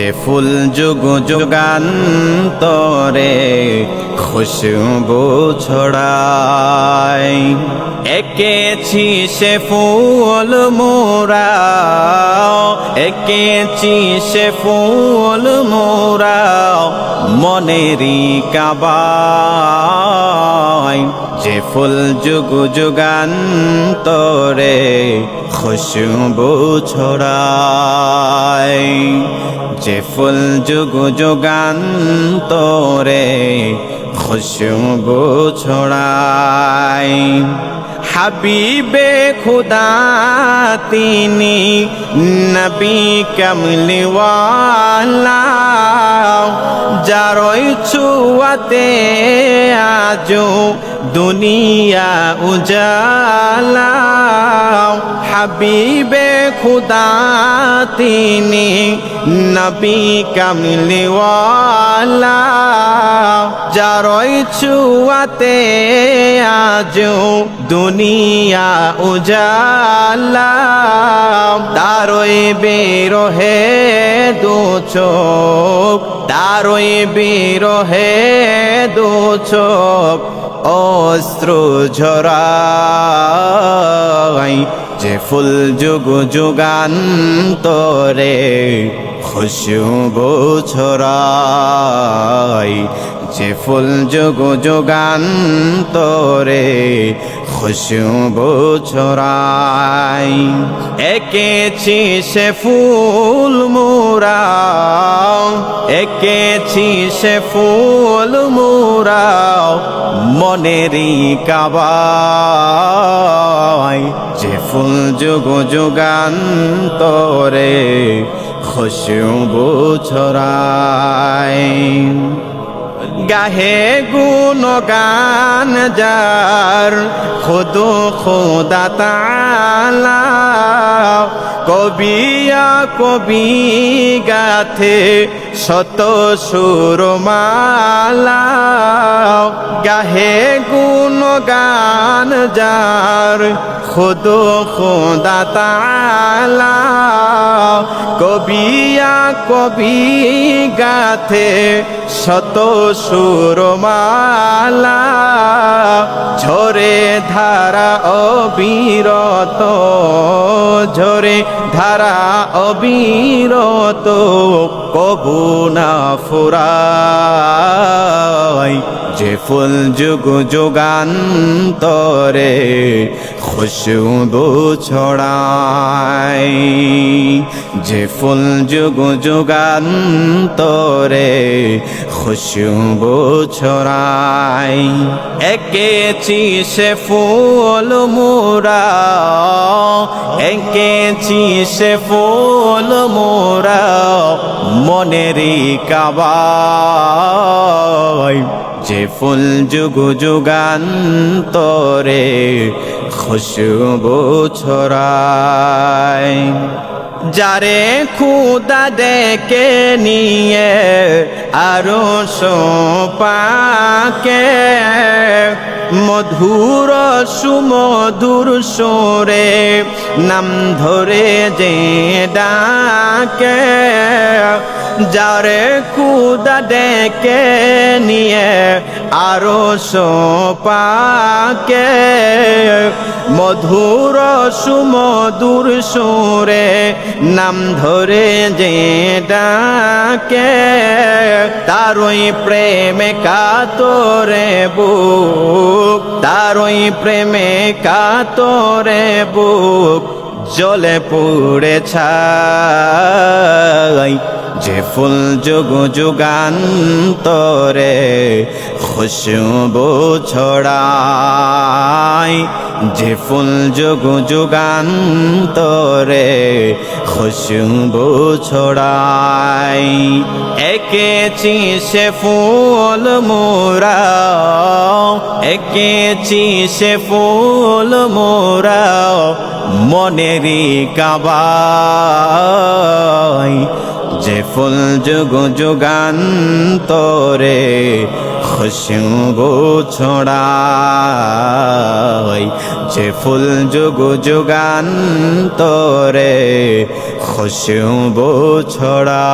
যে ফুল যুগ যুগান্তরে খুশবু ছড়ায়। এঁকেছি সে ফুল মোরা, এঁকেছি সে ফুল মোরা মনেরই কাবায়। যে ফুল যুগ যুগান্তরে খুশবু ছড়ায়। যে ফুল যুগ যুগান্তরে খুশবু ছড়ায়। হাবিবে খুদা তিনি নবী কমলিওয়ালা, যারই ছুয়াতে আজো দুনিয়া উজালা। হাবিবে খুদা তিনি নবী কমলিওয়ালা, যারই ছুয়াতে আজো দুনিয়া উজালা। তারই বিরহে দু চোখ, তারই বিরহে দু চোখ অশ্রু ঝরায়। যে ফুল যুগ যুগান্তরে খুশবু ছড়ায়। যে ফুল যুগ যুগান্তরে খুশবু ছড়ায়। এঁকেছি সে ফুল মোরা, এঁকেছি সে ফুল মোরা মনেরই কাবায়। যে ফুল যুগ যুগান্তরে খুশবু ছড়ায়। গাহে গুণগান যার খুদ খোদা তাআলা, কবিয়া কবি গাথে শত সুরমালা। গাহে গুণগান যার খুদ খোদা তাআলা, কবিয়া কবি গাথে শত সুরমালা। ঝরে ধারা অবিরত, ঝরে ধারা অবিরত কবু না ফুরায়। যে ফুল যুগ যুগান্তরে খুশবু ছড়ায়। যে ফুল যুগ যুগান্তরে খুশবু ছড়ায়। এঁকেছি সে ফুল মোরা, এঁকেছি সে ফুল মোরা মনেরই কাবায়। যে ফুল যুগ যুগান্তরে খুশবু ছড়ায়। যারে খুদা ডেকে নিয়ে আরশ পাকে, মধুর সুমধুর সুরে নাম ধরে যে ডাকে। যারে খুদা ডেকে নিয়ে আরশ পাকে, মধুর সুমধুর সুরে নাম ধরে যে ডাকে। তারই প্রেমে কাতরে বুক, তারই প্রেমে কাতরে বুক জলে পুড়ে ছাই। যে ফুল যুগ যুগান্তরে খুশবু ছড়ায়। যে ফুল যুগ যুগান্তরে খুশবু ছড়ায়। এঁকেছি সে ফুল মোরা, এঁকেছি সে ফুল মোরা মনেরই কাবায়। যে ফুল যুগ যুগান্তরে খুশবু ছড়ায়। যে ফুল যুগ যুগান্তরে খুশবু ছড়া